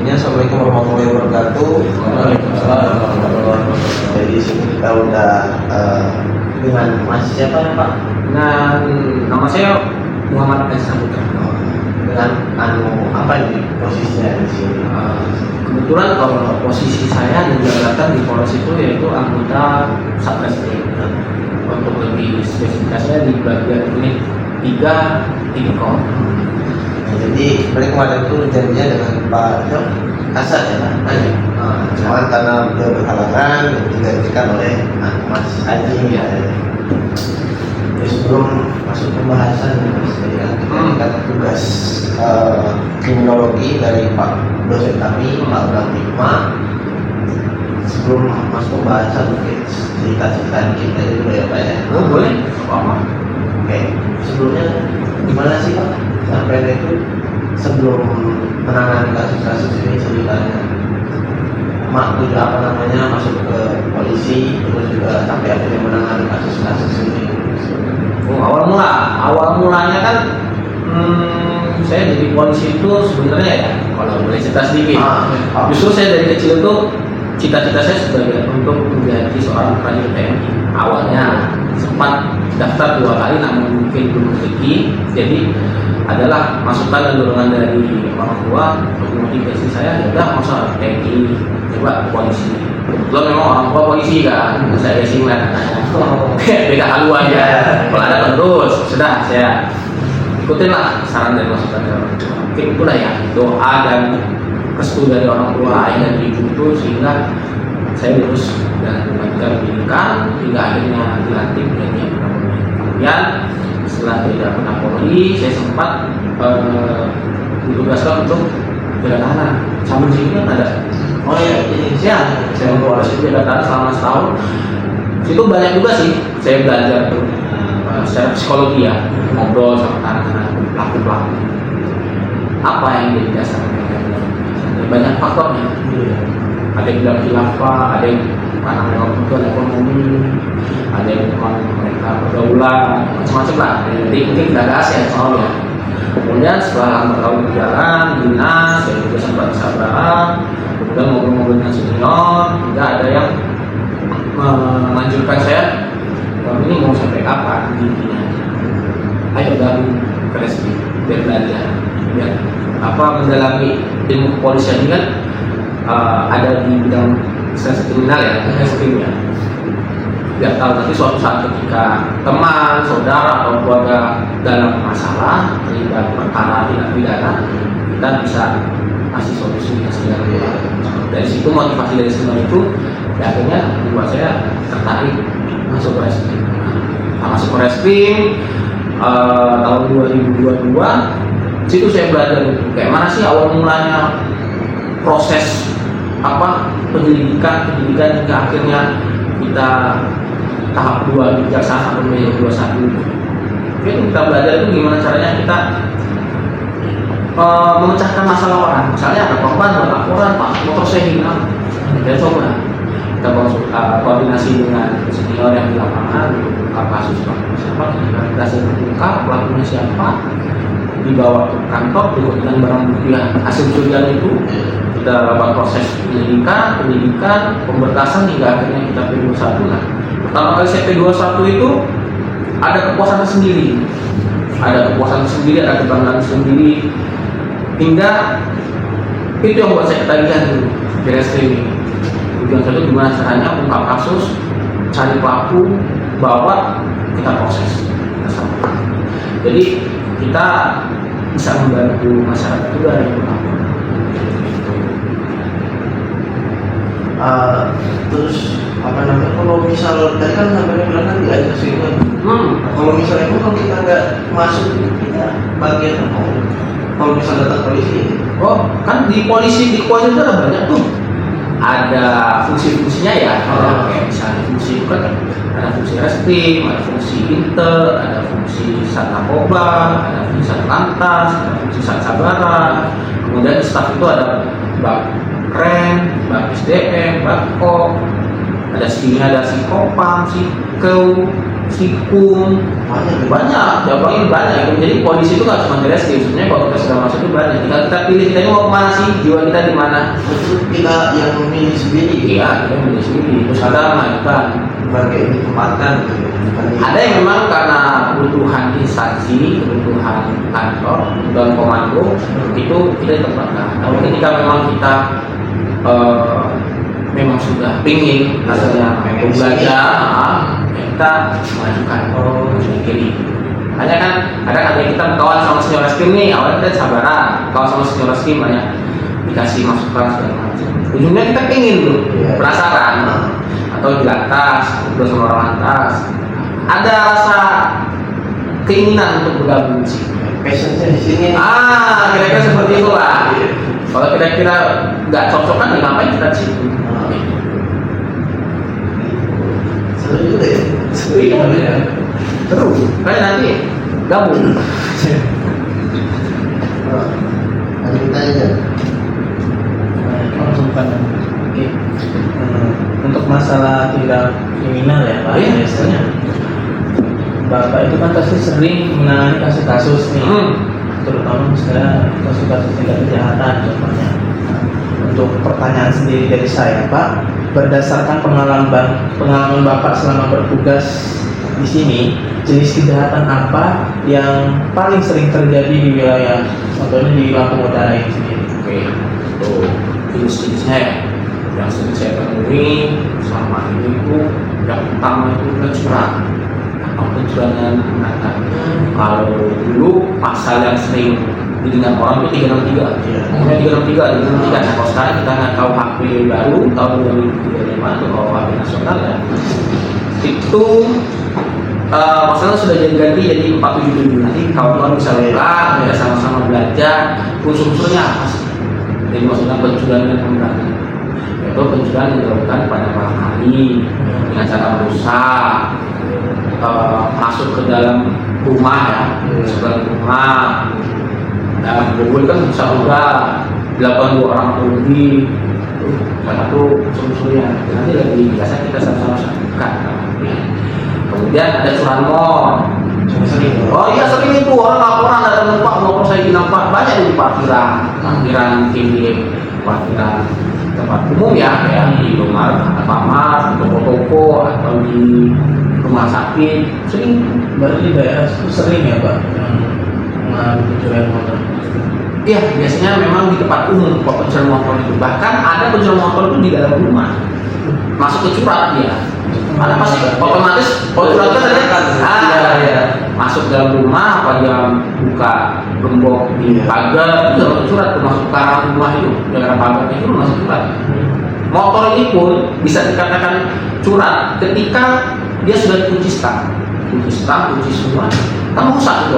Ya, assalamualaikum warahmatullahi wabarakatuh. Waalaikumsalam warahmatullahi wabarakatuh. Jadi di sini kita udah dengan Mas siapa ya Pak? Dengan nama saya Muhammad Esa Putra. Dengan apa ini posisinya di sini? Kebetulan kalau posisi saya dan jabatan di Polres itu yaitu anggota Satreskrim. Untuk lebih spesifikasinya di bagian unit 3 Tipikor. Jadi kemarin itu janjinya dengan Pak Kasat ya Pak? Cuman karena beliau berhalangan digantikan oleh Mas Haji ya. Jadi sebelum masuk pembahasan Mas, ya, kita kan tugas kriminologi dari Pak dosen kami Pak Hikmah. Sebelum masuk pembahasan mungkin cerita-cerita kita dulu ya Pak ya. Oh boleh, apa? Oke, sebelumnya gimana sih Pak sampai itu sebelum menangani kasus-kasus ini ceritanya? Mak juga apa namanya masuk ke polisi terus juga sampai akhirnya menangani kasus-kasus ini. Oh, awal mulanya kan saya jadi polisi itu sebenarnya ya kalau boleh cerita sedikit. Justru saya dari kecil tuh cita-cita saya sebagai untuk menjadi seorang prajurit TNI. Awalnya sempat daftar 2 kali namun mungkin belum rezeki. Jadi adalah masukan dan dorongan dari orang tua untuk motivasi saya, ya udah masa TNI, coba polisi. Kebetulan memang orang tua polisi kan, saya sih ngeliat beda haluan ya. Kalau ada terus, sudah saya ikutin lah saran dan masukan dari orang tua. Mungkin itulah ya doa dan restu dari orang tua, ayah dan ibu itu sehingga saya lulus dan melanjutkan pendidikan hingga akhirnya dilantik menjadi Kapolri. Kemudian setelah jadi Kapolri, saya sempat ditugaskan untuk jaga tahanan. Sama di sini kan ada. Oh ya, saya Polres itu jaga tahanan selama setahun. Situ banyak juga sih saya belajar tuh secara psikologi ya, ngobrol sama tahanan pelaku-pelaku. Apa yang jadi dasar mereka? Banyak faktornya. Ada yang bilang khilafah, ada yang karena mereka kebutuhan ekonomi, ada yang memang mereka pergaulan, macam-macam lah. Jadi mungkin kita bahas ya soalnya. Kemudian setelah lama tahun berjalan, dinas, saya juga sempat sabaran, kemudian ngobrol-ngobrol dengan senior, hingga ada yang menganjurkan saya, kamu ini mau sampai kapan? Intinya, ayo gabung ke Reskrim, biar belajar, biar mendalami ilmu kepolisian ini kan ada di bidang reserse kriminal ya, Reskrim ya. Biar tahu nanti suatu saat ketika teman, saudara atau keluarga dalam masalah terlibat perkara tindak pidana, kita bisa kasih solusi ke segala dari situ motivasi dari semua itu, ya akhirnya membuat saya tertarik masuk ke Reskrim. Masuk ke Reskrim tahun 2022. Situ saya belajar kayak mana sih awal mulanya proses pendidikan hingga akhirnya kita tahap 2 di kejaksaan atau menjadi 21. Itu kita belajar itu gimana caranya kita memecahkan masalah orang. Misalnya ada korban buat laporan, Pak motor saya hilang, kita coba kita koordinasi dengan senior yang di lapangan untuk kasus siapa, kita terungkap pelakunya siapa, dibawa ke kantor dengan barang bukti hasil curian itu kita lakukan proses penyidikan, pemberkasan hingga akhirnya kita P21 lah. Pertama kali saya P21 itu ada kepuasan tersendiri, ada kebanggaan sendiri, hingga itu yang buat saya ketagihan dulu di Reskrim ini. Tujuan saya itu gimana caranya ungkap kasus, cari pelaku, bawa kita proses. Jadi kita bisa membantu masyarakat juga yang berlaku. Terus kalau misal tadi kan sampai bilang kan diajar sih kalau misalnya itu kalau kita nggak masuk kita bagian apa? Kalau misal datang polisi, kan di polisi itu ada banyak tuh. Ada fungsi-fungsinya ya, kayak misalnya fungsi kan ada fungsi Reskrim, ada fungsi Intel, ada fungsi Sat Narkoba, ada fungsi Sat Lantas, ada fungsi Sat Sabara. Kemudian di staf itu ada Bak Ren, Bak SDM, Bak Kop, ada skillnya ada si Kopam, si Keu, Sikum, banyak, jawabannya banyak. Jadi kondisi itu nggak cuma jelas sebenarnya kalau kita sudah masuk itu banyak. Tinggal kita pilih kita ini mau kemana sih, jiwa kita di mana. Kita yang memilih sendiri. Iya, kita memilih sendiri. Terus kita mengajukan sebagai ditempatkan. Ada yang memang karena kebutuhan instansi, kebutuhan kantor, kebutuhan komando itu kita ditempatkan. Tapi ketika memang kita memang sudah pingin rasanya belajar, kita mengajukan kiri. Hanya kan ada kita kawan sama senior reskrim nih, awalnya kita sabaran, kawan sama senior reskrim banyak dikasih masukan segala macam. Ujungnya kita pingin tuh, penasaran atau di atas, ngobrol sama orang atas, ada rasa keinginan untuk bergabung sih. Passionnya di sini. Kira-kira seperti itulah. Kalau kira-kira nggak cocok kan, ya ngapain kita di situ? Seru juga ya. Seru. Kayak nanti gabung. Lanjut aja. Masukkan. Oke. Untuk masalah tindak kriminal ya Pak, biasanya Bapak itu kan pasti sering menangani kasus-kasus nih, terutama misalnya kasus-kasus tindak kejahatan contohnya. Untuk pertanyaan sendiri dari saya Pak, berdasarkan pengalaman Bapak selama bertugas di sini, jenis kejahatan apa yang paling sering terjadi di wilayah, contohnya di Lampung Utara ini sendiri? Oke, tuh jenis-jenisnya ya. Yang sering saya temui selama ini itu yang pertama itu kecurangan atau kecurangan anak. Kalau dulu pasal yang sering didengar orang itu 363, ngomongnya 363. Nah, kalau sekarang kita nggak tahu HP baru tahun 2035 atau kalau HP nasional ya, itu masalah sudah ganti jadi 477. Nanti kawan-kawan bisa buka, kita sama-sama belajar unsur-unsurnya apa sih. Jadi maksudnya pencurian dan pemberantasan itu pencurian yang dilakukan pada malam hari dengan cara merusak, masuk ke dalam rumah ya, masuk ke dalam rumah. Dan berbuat kan bisa juga dilakukan 2 orang atau lebih. Salah satu unsur-unsurnya. Nanti lagi biasa kita sama-sama saksikan. Kemudian ada curanmor. Oh iya sering itu orang laporan ada penumpang motor saya dinampak banyak di parkiran tinggi, parkiran tempat umum ya, kayak di rumah Alfamart, toko-toko atau di rumah sakit sering. Berarti di daerah itu sering ya Pak mengalami pencurian motor? Iya, biasanya memang di tempat umum kok pencurian motor itu. Bahkan ada pencurian motor itu di dalam rumah, masuk ke curat dia. Ada pasti otomatis kalau curat kan masuk dalam rumah, apa dia buka gembok di pagar itu masuk curat tuh, masuk ke arah rumah itu dengan pagar itu masuk curat. Motor ini pun bisa dikatakan curat ketika dia sudah dikunci stang, kunci semua, kan rusak itu.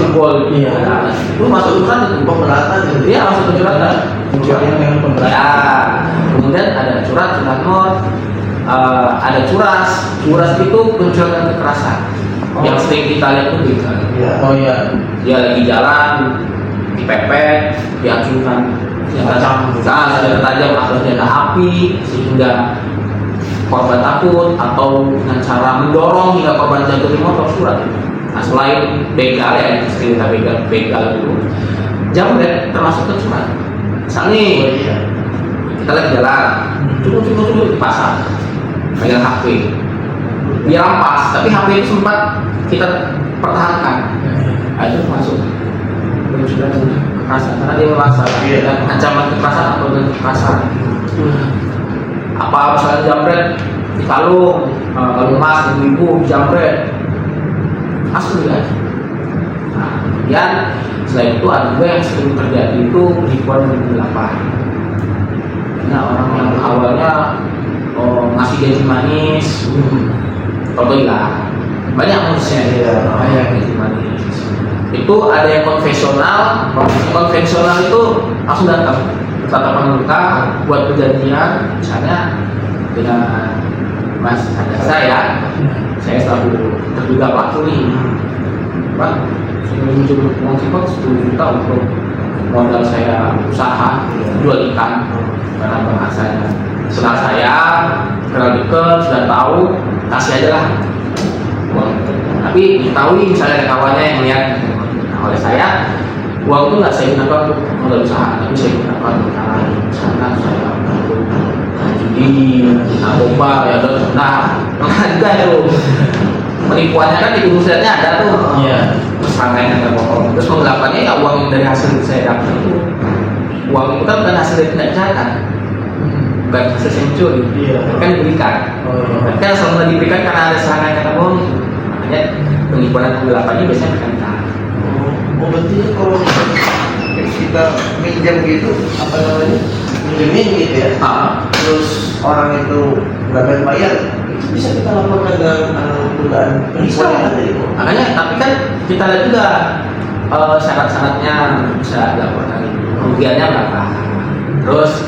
Jebol, itu masuk curat itu pemberatan. Iya masuk ke curat kan. Pencurian dengan pemberatan. Ya, kemudian ada curat not. Ada curas itu pencurian kekerasan. Yang sering kita lihat tuh gitu. Oh iya. Dia lagi jalan, dipepet, diacungkan senjata tajam atau senjata api sehingga korban takut, atau dengan cara mendorong hingga korban jatuh di motor, surat. Nah, selain begal ya, sering kita begal itu, jambret termasuk kecurangan. Misalnya kita lagi jalan, cukup di pasar, pegang HP, dia rampas, tapi HP itu sempat kita pertahankan. Nah, itu masuk pencurian kekerasan karena dia merasa dan ancaman kekerasan atau dengan kekerasan. Apa misalnya jambret di kalung emas, ibu jambret, asli kan. Nah, kemudian selain itu ada juga yang sering terjadi itu penipuan berlapar. Nah, orang yang awalnya ngasih janji manis, atau hilang. Banyak modusnya, banyak janji manis. Itu ada yang konvensional itu langsung datang tatapan muka buat perjanjian, misalnya dengan Mas ada saya selalu terduga pelaku nih, Pak, saya muncul uang sifat 10 juta untuk modal saya usaha jual ikan karena bahasanya. Setelah saya kenal deket, sudah tahu, kasih aja lah Tapi diketahui misalnya ada kawannya yang lihat, nah, oleh saya uang itu nggak saya gunakan untuk modal usaha, tapi saya gunakan untuk misalkan saya untuk judi, narkoba, ya udah, nah juga itu penipuannya kan di urusannya ada tuh, terus rangkaian yang bohong, terus menggelapannya ya uang yang dari hasil saya dapat itu, uang itu kan bukan hasil dari tindak kejahatan, bukan hasil yang mencuri, kan diberikan, kan selalu diberikan karena ada serangkaian kata bohong, makanya penipuan dan penggelapannya biasanya berkaitan. Oh berarti kalau kita minjam gitu apa namanya minjemin gitu ya, terus orang itu nggak bayar, itu bisa kita laporkan dengan dugaan penipuan yang ada itu. Makanya tapi kan kita lihat juga syarat-syaratnya bisa dilaporkan, kerugiannya berapa, terus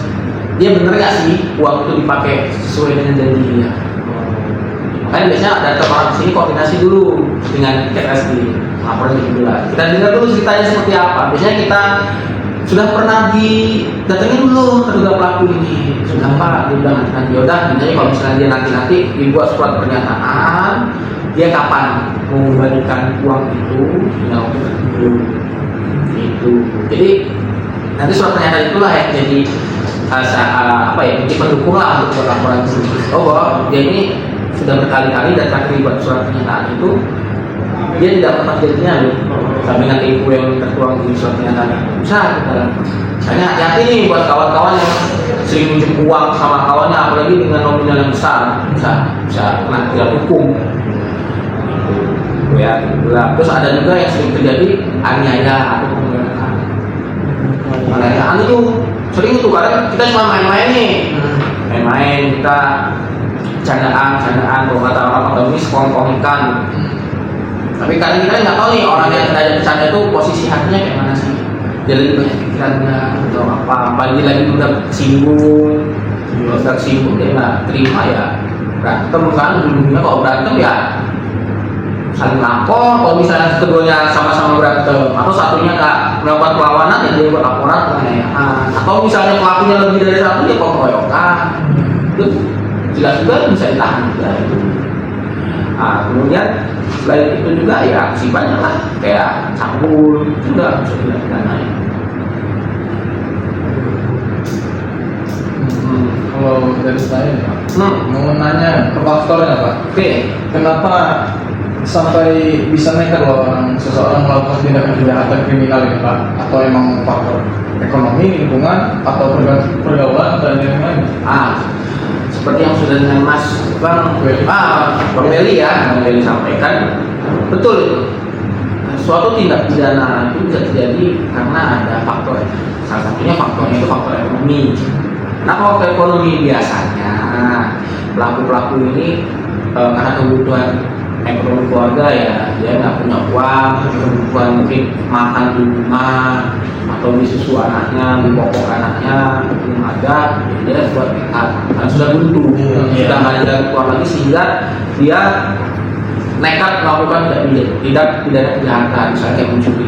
dia bener nggak sih uang itu dipakai sesuai dengan janji dia. Makanya biasanya ada orang di sini koordinasi dulu dengan KSD, laporan itu dulu. Kita dengar dulu ceritanya seperti apa. Biasanya kita sudah pernah didatangi dulu terduga pelaku ini. Sudah Pak, dia bilang nanti udah. Misalnya kalau misalnya dia nanti dibuat surat pernyataan, dia kapan mau mengembalikan uang itu, tinggal dulu. Itu. Jadi nanti surat pernyataan itulah yang jadi bukti pendukung lah untuk laporan itu. Oh bahwa dia ini sudah berkali-kali dan terlibat surat pernyataan itu, dia tidak pernah janjinya loh sampai nanti ibu yang tertuang di surat pernyataan bisa kita makanya hati-hati nih buat kawan-kawan yang sering minjem uang sama kawannya, apalagi dengan nominal yang besar, bisa kena tidak hukum ya. Terus ada juga yang sering terjadi aniaya atau pemberontakan. Penganiayaan itu sering itu karena kita cuma main-main nih, main-main kita candaan, kalau kata orang ekonomis kongkongikan. Tapi kadang kita nggak tahu nih orang yang ada bercanda itu posisi hatinya kayak mana sih. Dia lagi banyak pikirannya atau apa dia lagi udah tersinggung dia nggak terima ya berantem kan. Dulunya kalau berantem ya saling lapor, kalau misalnya keduanya sama-sama berantem atau satunya nggak melakukan perlawanan ya dia buat laporan penganiayaan, atau misalnya pelakunya lebih dari satu dia pengeroyokan, itu jelas juga bisa ditahan juga itu. Nah, kemudian selain itu juga ya masih banyak lah kayak cabul juga bisa dilakukan. Kalau dari saya nih, Pak, mau nanya ke faktornya Pak. Oke. Kenapa sampai bisa nekat loh seseorang melakukan tindakan kejahatan kriminal ini Pak? Atau emang faktor ekonomi, lingkungan, atau pergaulan dan yang lain? Seperti yang sudah dengan Mas Bang Meli sampaikan, betul itu. Suatu tindak pidana itu bisa terjadi karena ada faktor. Salah satunya faktornya itu faktor ekonomi. Nah, faktor ekonomi biasanya pelaku-pelaku ini karena kebutuhan ekonomi keluarga ya, dia nggak punya uang, kebutuhan mungkin makan di rumah atau di susu anaknya, di popok anaknya belum ada, dia buat nekat karena sudah buntu, sudah nggak ada jalan keluar lagi sehingga dia nekat melakukan tidak pidana kejahatan, misalnya kayak mencuri,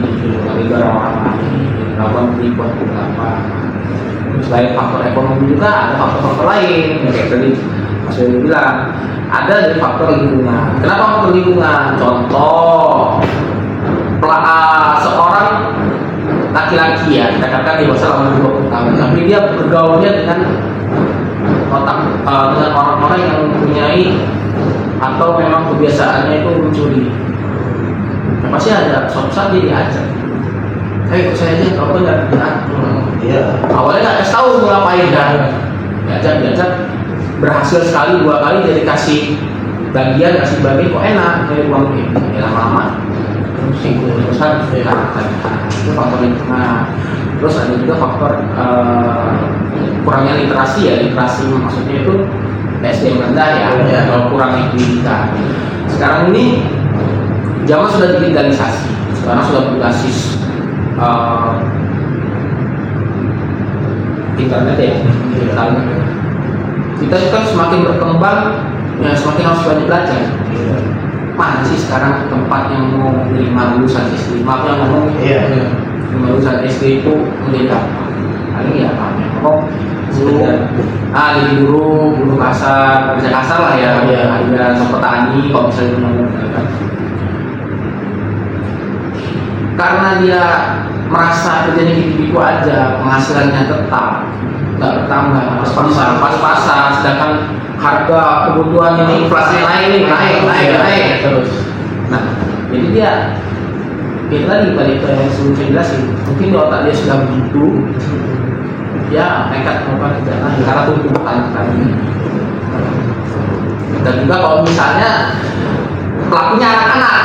lagi barang orang lain, melakukan penipuan apa. Selain faktor ekonomi juga ada faktor-faktor lain, kayak tadi Mas Willy bilang, ada dari faktor lingkungan. Kenapa faktor lingkungan? Contoh, seorang laki-laki ya, kita katakan dewasa selama 20 tahun, tapi dia bergaulnya dengan dengan orang-orang yang mempunyai atau memang kebiasaannya itu mencuri. Nah, pasti ada suatu saat dia diajak. Ikut saya aja, kalau enggak awalnya nggak kasih tahu mau ngapain kan, diajak berhasil sekali 2 kali dia dikasih bagian kok enak dari uang ini, lama-lama terusan itu faktor lingkungan. Terus ada juga faktor kurangnya literasi maksudnya itu SDM rendah ya, kalau kurangnya pendidikan. Sekarang ini zaman sudah digitalisasi, sekarang sudah berbasis internet ya, kita kan semakin berkembang ya semakin harus banyak belajar. Mana sih sekarang tempat yang mau menerima lulusan SD, maaf yang ngomong lulusan SD itu menjadi apa? Paling ya apa? Jadi guru kasar, kerja kasar lah ya, ada petani kalau misalnya karena dia merasa kerjanya gitu-gitu aja, penghasilannya tetap nggak bertambah, pas-pasan, sedangkan harga kebutuhan ini inflasi naik terus. Nah, jadi dia itu tadi balik ke yang sebelum saya jelasin, mungkin di otak dia sudah begitu, ya nekat melakukan kejahatan karena tuntutan tadi. Dan juga kalau misalnya pelakunya anak-anak,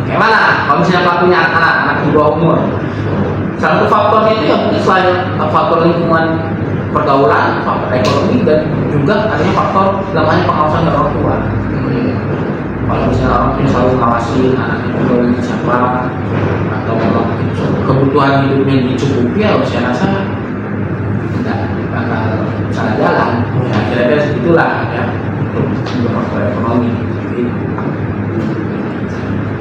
kayak mana? Kalau misalnya pelakunya anak di bawah umur, salah satu faktor itu ya selain faktor lingkungan pergaulan, faktor ekonomi, dan juga adanya faktor namanya pengawasan dari orang tua. Kalau misalnya orang tua selalu mengawasi anaknya pergaulannya siapa, atau memang kebutuhan hidupnya dicukupi, ya saya rasa tidak bakal salah jalan. Ya kira-kira segitulah ya untuk faktor ekonomi.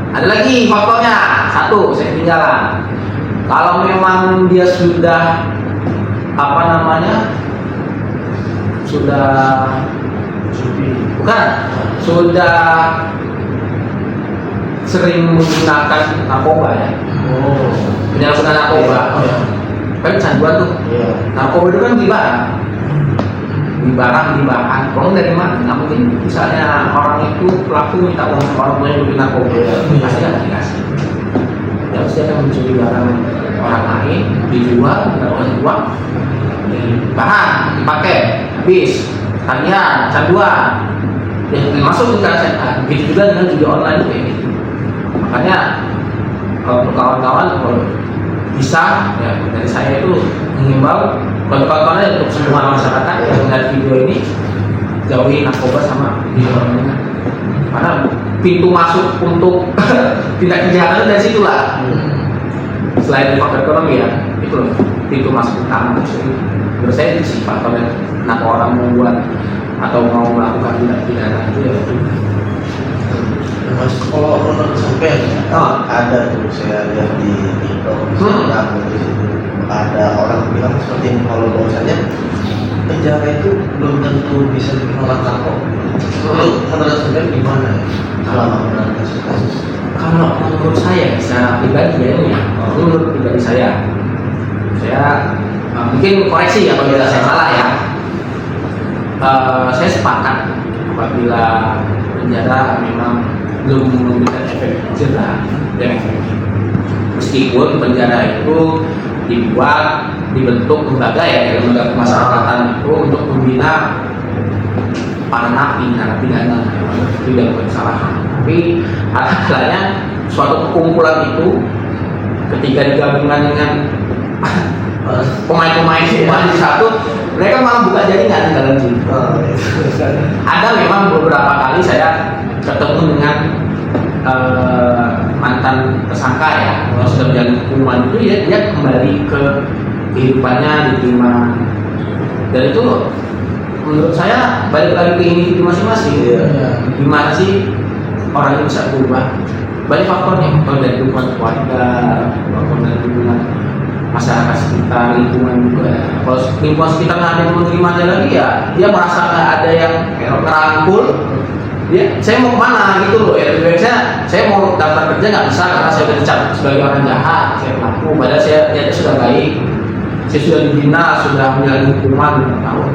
Ada lagi faktornya, satu saya ketinggalan. Kalau memang dia sudah sudah sering menggunakan narkoba ya. Penyalahgunaan narkoba. Kan canduan tuh. Narkoba itu kan beli bahan. Kalau dari mana? Nah, mungkin misalnya orang itu pelaku minta uang sama orang tuanya beli narkoba, pasti nggak dikasih. Ya pasti akan mencuri barang orang lain, dijual, mendapatkan uang. Bahan dipakai, habis. Tanya, canduan. Ya, masuk ke SMA. Begitu juga dengan judi online kayak gitu. Makanya kalau kawan-kawan kalau bisa ya dari saya itu mengimbau kalau kawan-kawan untuk semua masyarakat yang melihat video ini jauhi narkoba sama video online, karena pintu masuk untuk tindak kejahatan dari situlah. Selain faktor ekonomi ya, itu loh pintu masuk utama. Menurut saya itu sih faktornya kenapa orang membuat atau mau melakukan tindak pidana itu ya. Mas, kalau menurut sampai ada tuh saya lihat di TikTok, ada orang bilang seperti ini, kalau bahwasanya penjara itu belum tentu bisa menolak narkoba. Menurut sampai gimana? Selama menangani kasus-kasus. Kalau menurut saya secara pribadi ya ini, menurut pribadi saya mungkin koreksi ya apabila saya salah ya. Saya sepakat apabila penjara memang belum memberikan efek jerah dan efektif. Meskipun penjara itu dibentuk lembaga ya, lembaga pemasyarakatan itu untuk membina para narapidana tidak berkesalahan. Tapi alhamdulillahnya suatu kumpulan itu ketika digabungkan dengan pemain-pemain semua di satu, mereka malah buka jaringan dalam sini. Ada memang beberapa kali saya ketemu dengan mantan tersangka ya, kalau sudah menjalani hukuman itu ya dia kembali ke kehidupannya, diterima, dan itu menurut saya balik lagi ke individu masing-masing. Gimana sih orang itu bisa berubah? Banyak faktornya, faktor dari dukungan keluarga, faktor dari dukungan masyarakat sekitar, lingkungan juga ya. Kalau lingkungan sekitar nggak ada yang menerimanya lagi ya dia merasa nggak ada yang merangkul, saya mau kemana gitu loh ya. Saya mau daftar kerja nggak bisa karena saya dicap sebagai orang jahat, saya pelaku, padahal saya sudah baik, saya sudah dibina, sudah menjalani hukuman 5 tahun.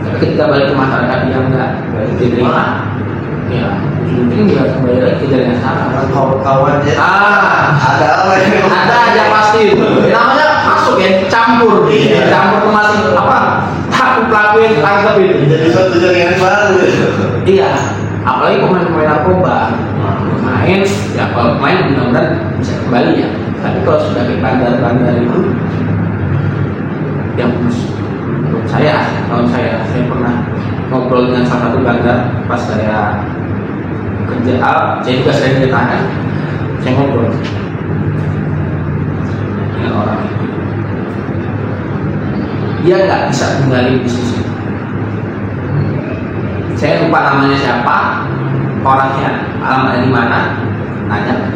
Tapi ketika balik ke masyarakat yang nggak diterima, ya mungkin juga kembali lagi ke jalan yang salah. Kawan-kawan ya. Ada apa ya? Ada aja pasti. Namanya masuk ya, campur ke masing pelaku yang ditangkap itu. Jadi suatu jaringan baru. Iya, apalagi pemain-pemain narkoba main, ya kalau main mudah-mudahan bisa kembali ya. Tapi kalau sudah ke bandar-bandar itu, yang menurut saya pernah ngobrol dengan salah satu bandar pas saya kerja, saya juga sering ditahan, saya ngobrol dengan orang itu, dia nggak bisa kembali bisnis itu. Saya lupa namanya siapa, orangnya alamatnya di mana, nanya.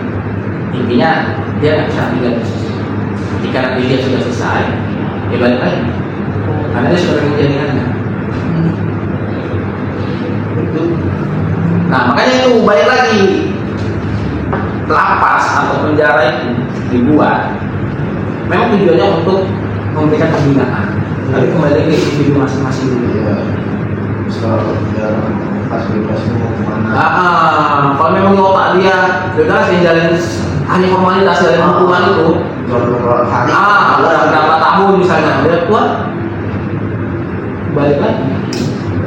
Intinya dia nggak bisa tinggal bisnis. Ketika nanti dia sudah selesai, dia balik lagi, karena dia sudah menjadikannya. Nah makanya itu balik lagi lapas atau penjara itu dibuat memang tujuannya untuk memberikan pembinaan, tapi kembali ke individu masing-masing dulu. Iya. Soal ya fasilitasnya mau kemana? Kalau memang di otak dia, udah sih jalan hanya formalitas dari hukuman itu. Beberapa hari. Berapa tahun misalnya dia keluar balik lagi.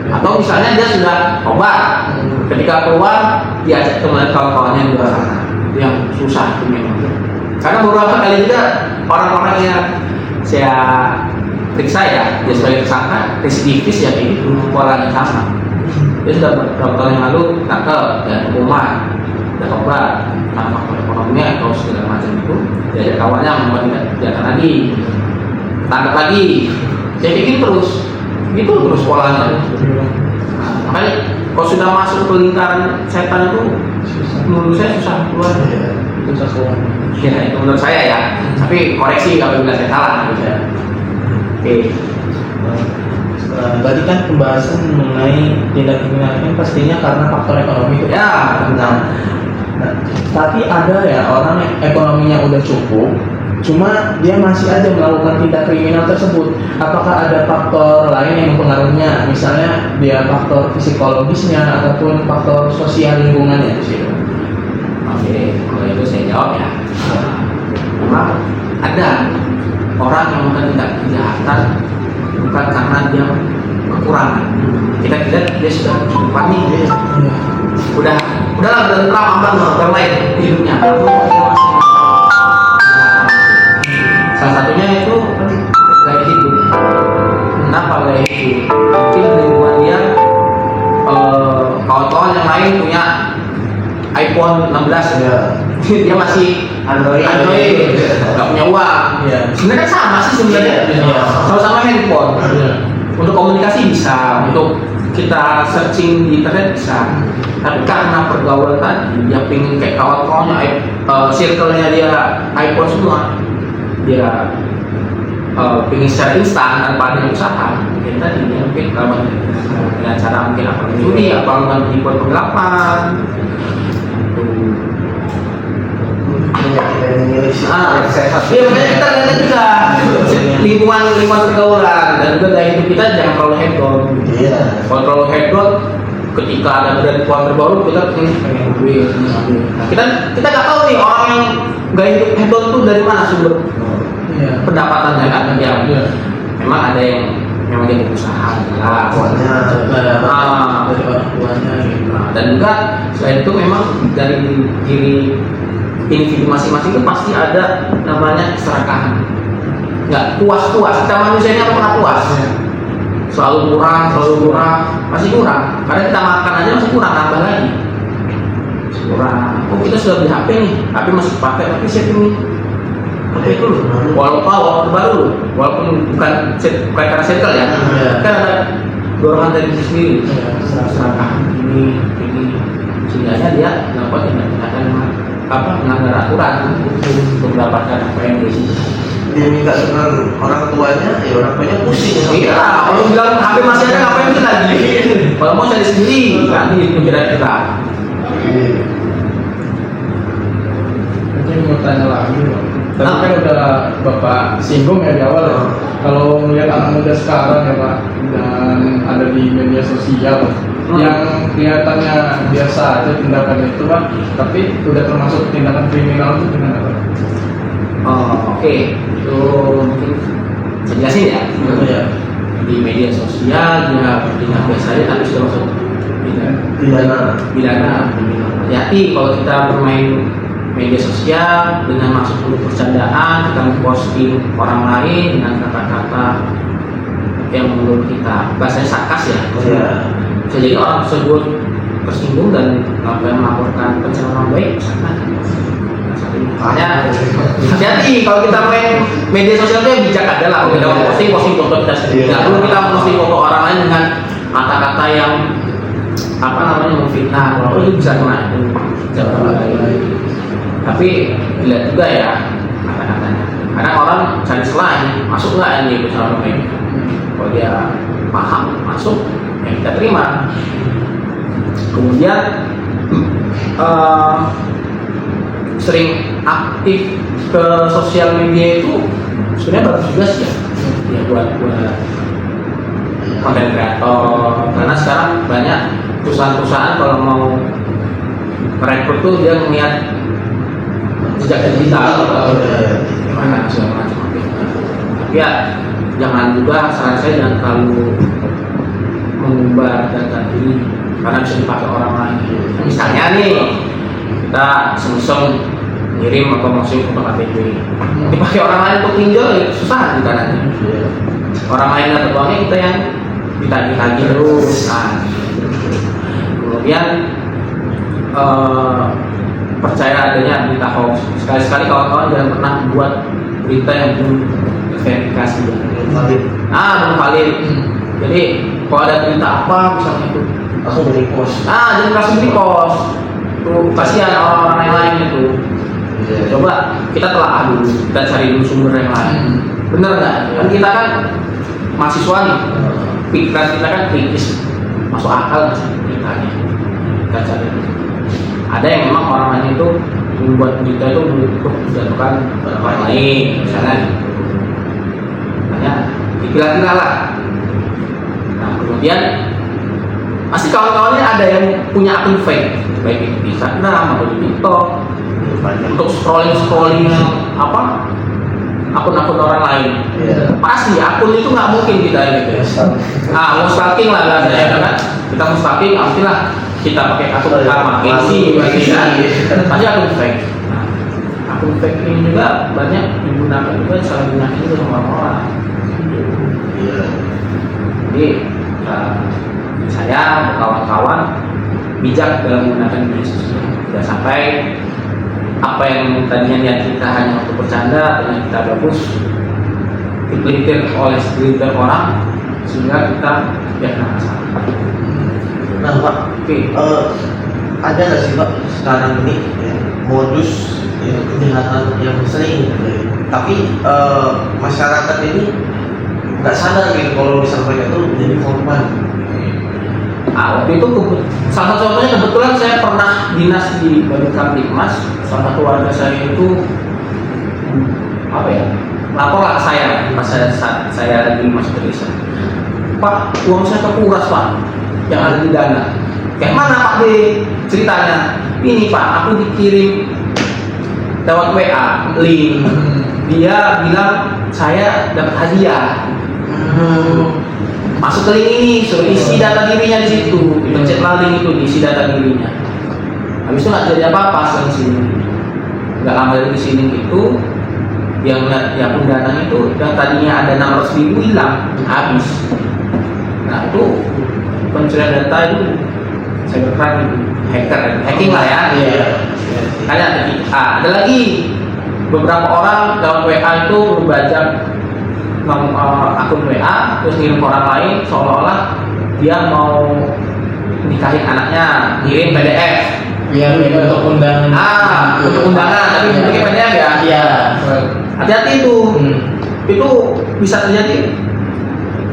Atau misalnya dia sudah obat, ketika keluar diajak kembali kawan-kawannya di luar sana, yang susah itu memang. Karena beberapa kali juga orang-orang yang saya periksa ya, dia sebagai tersangka residivis ya kayak gitu, pola yang sama. Dia sudah beberapa tahun yang lalu tangkap dan hukuman, dan obat, karena faktor ekonominya atau segala macam itu, diajak kawannya membuat tidak lagi, tangkap lagi, saya bikin terus. Itu terus polanya. Makanya kalau sudah masuk ke lingkaran setan itu menurut saya susah keluar. Susah keluar. Ya itu menurut saya ya. Tapi koreksi apabila saya salah. Oke. Tadi kan pembahasan mengenai tindak kriminal kan pastinya karena faktor ekonomi itu. Ya benar. Nah, tapi ada ya orang yang ekonominya udah cukup, cuma dia masih aja melakukan tindak kriminal tersebut. Apakah ada faktor lain yang mempengaruhinya? Misalnya dia faktor psikologisnya ataupun faktor sosial lingkungannya di situ. Oke, kalau itu saya jawab ya. Memang ada orang yang melakukan tindak kejahatan bukan karena dia kekurangan. Kita lihat dia sudah cukup nih, udahlah udah terang bermain hidupnya. Salah satunya itu gaya hidup. Kenapa gaya hidup? Mungkin lingkungan dia kawan-kawan yang lain punya iPhone 16 Ya. dia masih Android, nggak punya uang. Iya. Sebenarnya sama sih sebenarnya. Iya. Sama-sama handphone. Iya. Untuk komunikasi bisa, untuk kita searching di internet bisa. Tapi karena pergaulan tadi, dia pengen kayak kawan-kawannya, circle-nya dia iPhone semua, dia pengen secara instan tanpa ada usaha. Mungkin tadi dia mungkin dengan cara mungkin apa mencuri, apa menipuan penggelapan. Kita memilih Iya makanya kita lihat juga lingkungan pergaulan dan juga gaya hidup kita jangan terlalu hedon. Iya. Kalau terlalu hedon, ketika ada brand uang terbaru kita pengen duit. Nah, kita nggak tahu nih orang yang gaya hidup hedon tuh dari mana sumber pendapatannya kan? Ya, memang ada yang memang jadi usaha lah. Dari orang tuanya gitu. Dan juga selain itu memang dari diri individu masing-masing itu pasti ada namanya keserakahan. Nggak puas-puas, kita manusia ini apa pernah puas? Selalu kurang, masih kurang. Karena kita makan aja masih kurang, tambah lagi. Masih kurang. Oh kita sudah beli HP nih, HP masih pakai, tapi siapa ini? HP itu loh, walaupun baru, walaupun bukan karena circle ya, kan ada dorongan dari diri sendiri. Keserakahan ini, sehingga dia melakukan tindakan melanggar aturan untuk mendapatkan apa yang dia inginkan. Dia minta dengan orang tuanya, ya orang tuanya pusing. Iya, kalau bilang HP masih ada ngapain kita lagi? Kalau mau cari sendiri, kan itu pikiran kita. Mungkin mau tanya lagi, Pak. Tadi kan udah Bapak singgung ya di awal ya. Kalau melihat anak muda sekarang ya Pak, dan ada di media sosial yang kelihatannya biasa aja tindakan itu Pak, tapi udah termasuk tindakan kriminal itu gimana Pak? Oke. Itu mungkin saya jelasin ya. Iya. Di media sosial dia bertindak biasa aja tapi sudah masuk pidana. Hati-hati kalau kita bermain media sosial dengan masuk untuk percandaan, kita memposting orang lain dengan kata-kata yang menurut kita bahasanya sarkas ya. Bisa jadi orang tersebut tersinggung dan melaporkan pencemaran baik misalkan. Makanya hati-hati kalau kita main media sosial itu bijak adalah kalau kita mau posting foto kita sendiri. Nggak perlu kita posting foto orang lain dengan kata-kata yang memfitnah. Kalau itu bisa kena itu jangan lagi. Tapi dilihat juga ya kata-katanya. Kadang orang cari selain masuk nggak ini bersama mereka. Kalau dia paham masuk, ya kita terima. Kemudian sering aktif ke sosial media itu sebenarnya bagus juga sih ya buat konten kreator, karena sekarang banyak perusahaan-perusahaan kalau mau merekrut tuh dia melihat jejak digital gimana segala macam. Tapi ya jangan juga, saran saya jangan terlalu mengumbar data diri karena bisa dipakai orang lain. Misalnya nih kita semisal ngirim atau masukin foto KTP dipakai orang lain untuk pinjol, ya susah kita nanti. Orang lain dapat uangnya, kita yang ditagih-tagih terus. Nah, kemudian percaya adanya berita hoax. Sekali-sekali kawan-kawan jangan pernah buat berita yang belum verifikasi. Belum valid. Jadi kalau ada berita apa misalnya itu langsung di post. jangan langsung di post. Tuh kasihan orang-orang yang lain itu. Coba kita telaah dulu, kita cari dulu sumber yang lain. Bener nggak? Kan kita kan mahasiswa nih, pikiran kita kan kritis, masuk akal nggak sih beritanya? Kita cari. Ada yang memang orang lain itu membuat berita itu untuk menjatuhkan orang lain, misalnya. Makanya dikira-kira lah. Nah kemudian pasti kawan-kawannya ada yang punya akun fake, baik itu di Instagram atau di TikTok, untuk scrolling akun-akun orang lain. Pasti akun itu nggak mungkin kita gitu. Mau stalking lah kan? Kita mau stalking, lah kita pakai akun utama, isi berarti kan? Pasti akun fake. Nah, akun fake ini juga banyak digunakan juga salah gunakan itu sama orang-orang. Jadi saya kawan-kawan bijak dalam menggunakan media sosial. Tidak sampai apa yang tadinya niat kita hanya untuk bercanda, ternyata kita bagus, dipelintir oleh segelintir orang sehingga kita tidak kena masalah. Nah Pak, ada nggak sih Pak sekarang ini modus kejahatan yang sering, tapi masyarakat ini nggak sadar gitu kalau misalnya mereka itu menjadi korban. Waktu itu salah satu contohnya kebetulan saya pernah dinas di Babinkamtibmas. Salah satu warga saya itu lapor lah saya pas saya lagi masuk ke desa. Pak, uang saya kekuras Pak, yang ada di dana. Kayak mana Pak D? Ceritanya ini Pak, aku dikirim lewat WA link. Dia bilang saya dapat hadiah. Masuk ke link ini, suruh isi data dirinya di situ, dipencet link itu, diisi data dirinya. Habis itu nggak jadi apa-apa selain sini. Nggak lama dari sini itu, yang akun dananya itu, yang tadinya ada 600.000 hilang, habis. Nah itu pencurian data itu cybercrime itu, hacking lah ya. Ada lagi beberapa orang dalam WA itu membajak akun WA terus ngirim ke orang lain seolah-olah dia mau nikahin anaknya, ngirim PDF. Untuk undangan. Untuk undangan, tapi bikin PDF ya. Iya. Hati-hati itu. Itu bisa terjadi.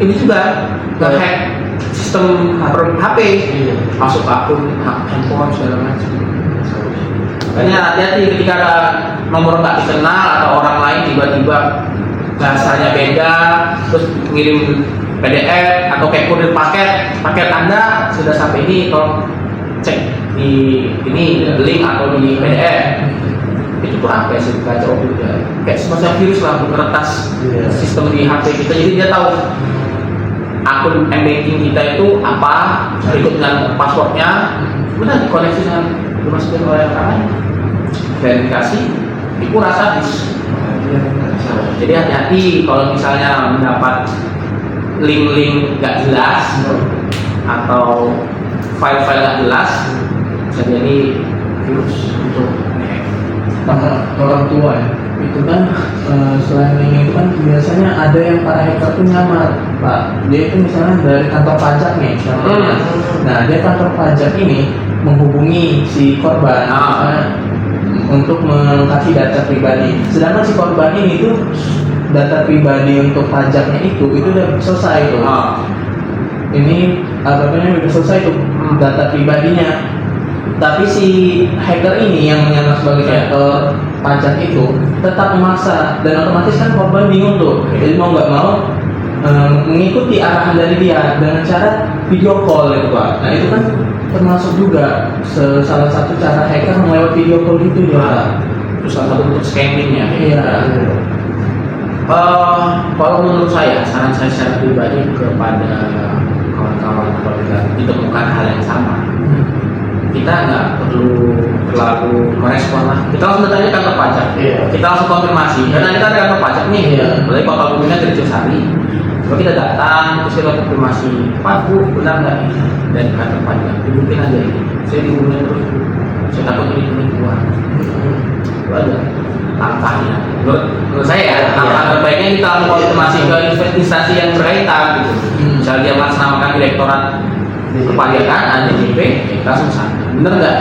Ini juga nge-hack sistem HP, masuk akun handphone segala macam. Makanya hati-hati ketika ada nomor nggak dikenal atau orang lain tiba-tiba bahasanya beda, terus ngirim PDF atau kayak kurir paket Anda sudah sampai ini, tolong cek di ini link atau di PDF. Itu tuh apa sih kacau juga, kayak semacam virus lah meretas sistem di HP kita, jadi dia tahu akun m-banking kita itu apa, berikut dengan passwordnya, kemudian dikoneksi dengan dimasukin oleh orang lain, verifikasi, dikuras habis. Jadi hati-hati kalau misalnya mendapat link-link nggak jelas atau file-file nggak jelas, bisa jadi virus untuk orang tua ya. Itu kan selain link itu kan biasanya ada yang para hacker tuh nyamar Pak. Dia itu misalnya dari kantor pajak nih. Nah dia kantor pajak ini menghubungi si korban untuk melengkapi data pribadi. Sedangkan si korban ini tuh data pribadi untuk pajaknya itu udah selesai tuh. Ini udah selesai tuh data pribadinya. Tapi si hacker ini yang menyamar sebagai hacker pajak itu tetap memaksa, dan otomatis kan korban bingung tuh. Jadi mau nggak mau mengikuti arahan dari dia dengan cara video call itu Pak. Nah itu kan termasuk juga salah satu cara hacker melewat video call gitu ya. Itu salah satu bentuk scamming ya. Iya. Kalau menurut saya, saran saya secara pribadi kepada kawan-kawan apabila ditemukan hal yang sama, kita nggak perlu terlalu merespon lah. Kita langsung bertanya ke kantor pajak. Kita langsung konfirmasi. Karena kita ada kantor pajak nih. Berarti kalau punya kerja sehari, kalau kita datang terus kita konfirmasi, Pak Bu benar nggak ini dari kantor pajak? Dibukin aja ini. Saya dihubungin terus. Saya takut ini keluar. Itu aja langkahnya. Menurut saya ya, langkah terbaiknya kita konfirmasi ke instansi yang berkaitan gitu. Misalnya dia melaksanakan direktorat kepajakan, DJP, kita langsung sana. Bener nggak?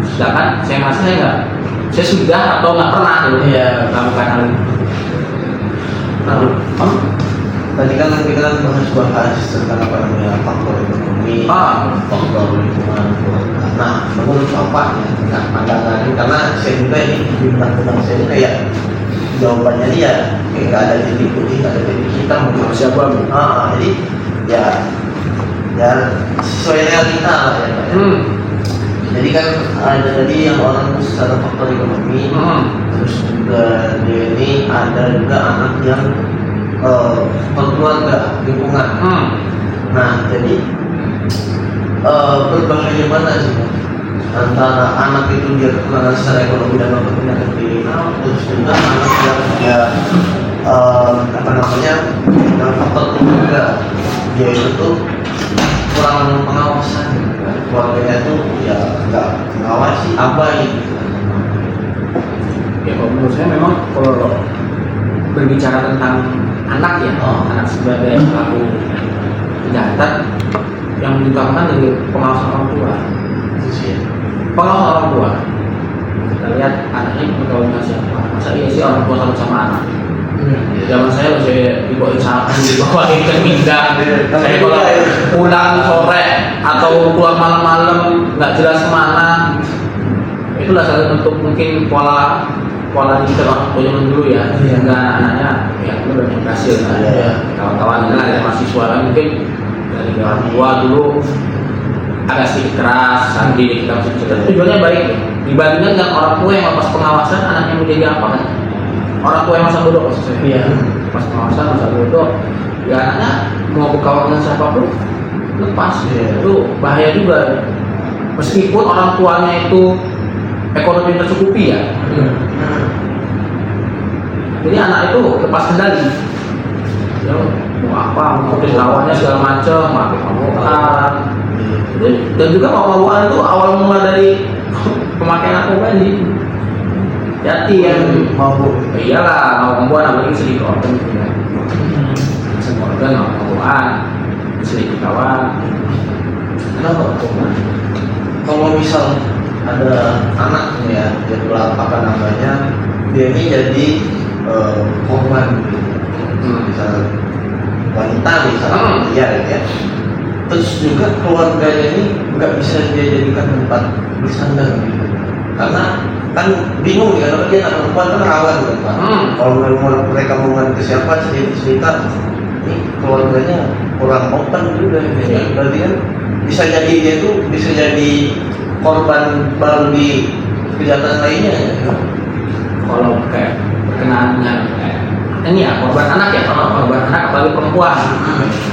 Sedangkan saya merasa saya sudah atau nggak pernah melakukan hal ini. Tadi kan kita bahas tentang apa namanya faktor ekonomi, faktor lingkungan. Nah, menurut Bapak ya, pandangan karena saya juga ini di tentang saya ini kayak jawabannya dia kayak nggak ada titik putih, nggak ada titik hitam. Siapa? Jadi ya sesuai realita lah ya Pak. Jadi kan ada tadi yang orang secara faktor ekonomi, terus juga dia ini ada juga anak yang keluarga lingkungan. Nah jadi berbahaya mana sih Pak? Antara anak itu dia kekurangan secara ekonomi dan penyakit kriminal, terus juga anak yang dia apa namanya faktor keluarga dia itu tuh kurang pengawasan, keluarganya tuh ya nggak mengawasi, abai. Ya kalau menurut saya memang kalau berbicara tentang anak ya, anak sebagai pelaku kejahatan yang diutamakan dari pengawasan orang tua. Pengawasan orang tua. Kita lihat anaknya bergaulnya siapa. Masa iya sih orang tua sama anak. Zaman saya dibawain ke Minda. Saya kalau pulang sore atau keluar malam-malam nggak jelas kemana, itulah salah bentuk mungkin pola didik orang tua zaman dulu ya. Sehingga anak-anaknya ya itu banyak berhasil kan. Kawan-kawan dari mahasiswa kan mungkin dari orang tua dulu agak sedikit keras, saat didik kita masih kecil. Tujuannya baik. Dibandingkan dengan orang tua yang lepas pengawasan, anaknya menjadi apa kan? Orang tua yang masa bodoh maksud saya. Pas pengawasan masa bodoh, ya anaknya mau berkawan dengan siapapun lepas. Itu bahaya juga. Meskipun orang tuanya itu ekonomi tercukupi ya. Jadi anak itu lepas kendali. Ya, mau apa, mau lawannya segala macam, mabuk-mabukan. Dan juga mabuk-mabukan itu awal mula dari pemakaian narkoba ini. Jati yang mabuk. Iyalah, mabuk-mabukan apalagi sedikit organ gitu ya. Semua organ mabuk-mabukan, sedikit kawan. Kenapa? Kalau misal ada anak ya, jadi apa namanya, dia ini jadi korban, misal wanita misalnya, ya. Terus juga keluarganya ini nggak bisa dia jadikan tempat bersandar gitu. Karena kan bingung ya, kalau dia anak perempuan kan rawan kan Pak. Kalau mereka mau ke siapa cerita, ini keluarganya kurang open juga ya. Berarti kan bisa jadi dia itu bisa jadi korban baru di kejahatan lainnya ya. Kalau kayak berkenaan dengan ini ya korban anak ya, kalau korban anak apalagi perempuan,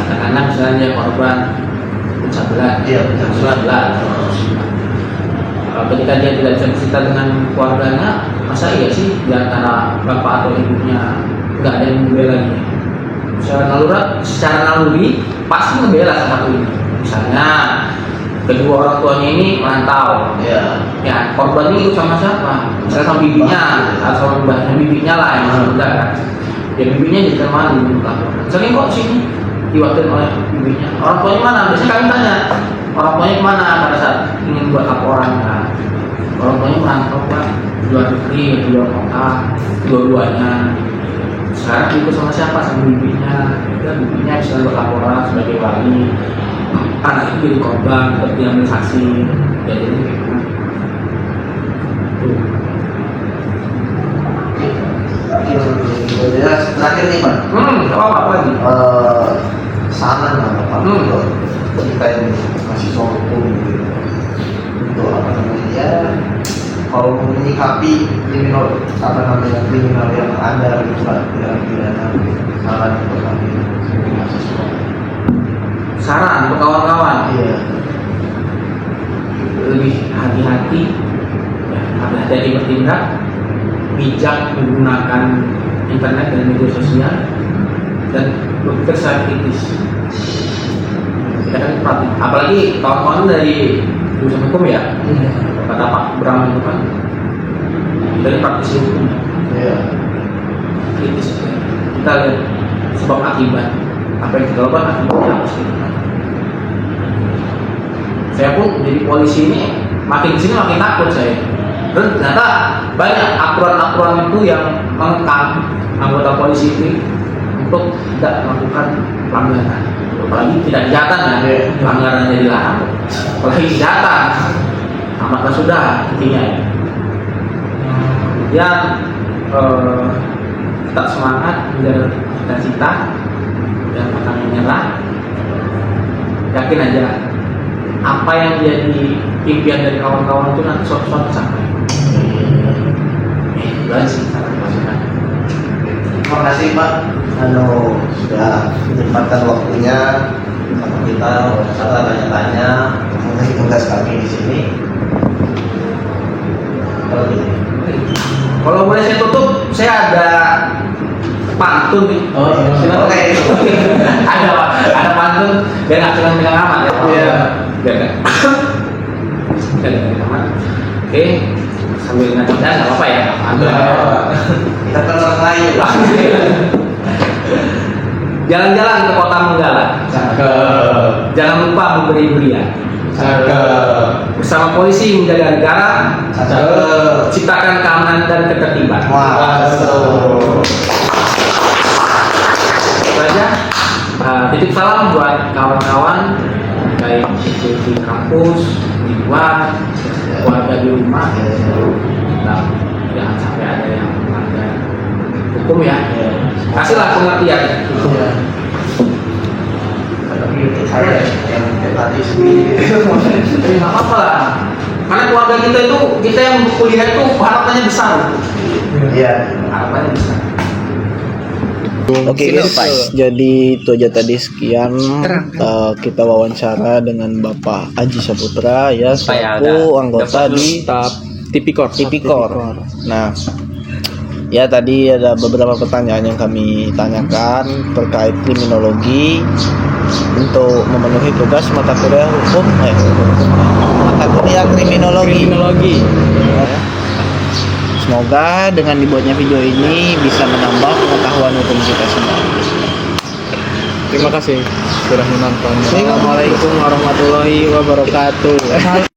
anak-anak misalnya dia korban pecah belah, ketika dia tidak bisa cerita dengan keluarganya, masa iya sih di antara bapak atau ibunya nggak ada yang membela dia? Secara naluri pasti membela salah satu ini. Misalnya kedua orang tuanya ini merantau, ya korban ini ikut sama siapa? Misalnya sama bibinya atau sama mbahnya bibinya lah yang masih muda kan. Ya bibinya jadi malu laporan. Sering kok sini diwakilin oleh bibinya. Orang tuanya mana? Biasanya kami tanya orang tuanya kemana pada saat ingin buat laporan kan. Orang tuanya merantau Pak, luar negeri, di luar kota, dua-duanya. Sekarang ikut sama siapa? Sama bibinya. Ya bibinya bisa buat laporan sebagai wali. anak itu jadi korban atau diambil saksi, jadi Ya, terakhir nih Pak. apa lagi? Saran lah Pak untuk kita yang mahasiswa hukum gitu. Untuk apa namanya ya, kalau menyikapi kriminal yang ada gitu Pak, tidak pidana, saran untuk kami mahasiswa. Saran untuk kawan-kawan, Iya. lebih hati-hati, ya, hati-hati bertindak, bijak menggunakan internet dan media sosial, dan berpikir secara kritis. Kita kan praktik, apalagi kawan-kawan dari jurusan hukum ya, kata Pak Bram itu kan dari praktisi hukum, Iya. kritis. Kita lihat sebab akibat, apa yang kita lakukan akibatnya apa sih. Saya pun jadi polisi ini makin kesini makin takut saya. Dan ternyata banyak aturan-aturan itu yang mengekang anggota polisi itu untuk tidak melakukan pelanggaran. Apalagi tidak kejahatan ya, pelanggarannya dilarang. Apalagi kejahatan, amatlah sudah intinya ya. Kemudian tetap semangat menjaga cita-cita dan pantang menyerah. Yakin aja apa yang jadi impian dari kawan-kawan itu nanti suatu saat sampai. Terima kasih Pak, sudah menyempatkan waktunya sama kita, serta tanya-tanya mengenai tugas kami di sini. Kalau boleh saya tutup, saya ada pantun nih. Oh, silakan. Oke. ada pantun, biar nggak pegang amat ya. Iya. Biar nggak pegang amat. Oke, sambil ngaca nggak apa-apa ya. Kita kan orang lain. Jalan-jalan ke kota Menggala. Jangan lupa memberi durian. Bersama polisi menjaga negara. Ciptakan keamanan dan ketertiban. Itu aja. Titip salam buat kawan-kawan baik itu di kampus, di luar, keluarga di rumah. Nah, jangan sampai ada yang melanggar hukum ya. Kasihlah pengertian. Saya yang tadi sendiri. Nggak apa-apa lah. Karena keluarga kita itu, kita yang kuliah itu harapannya besar. Iya. Harapannya besar. Oke guys, jadi itu aja tadi sekian kita wawancara dengan Bapak Aji Saputra ya, selaku anggota di Tipikor. Nah, ya tadi ada beberapa pertanyaan yang kami tanyakan terkait kriminologi untuk memenuhi tugas mata kuliah hukum, mata kuliah kriminologi. Ya. Semoga dengan dibuatnya video ini bisa menambah pengetahuan hukum kita semua. Terima kasih sudah menonton. Assalamualaikum warahmatullahi wabarakatuh.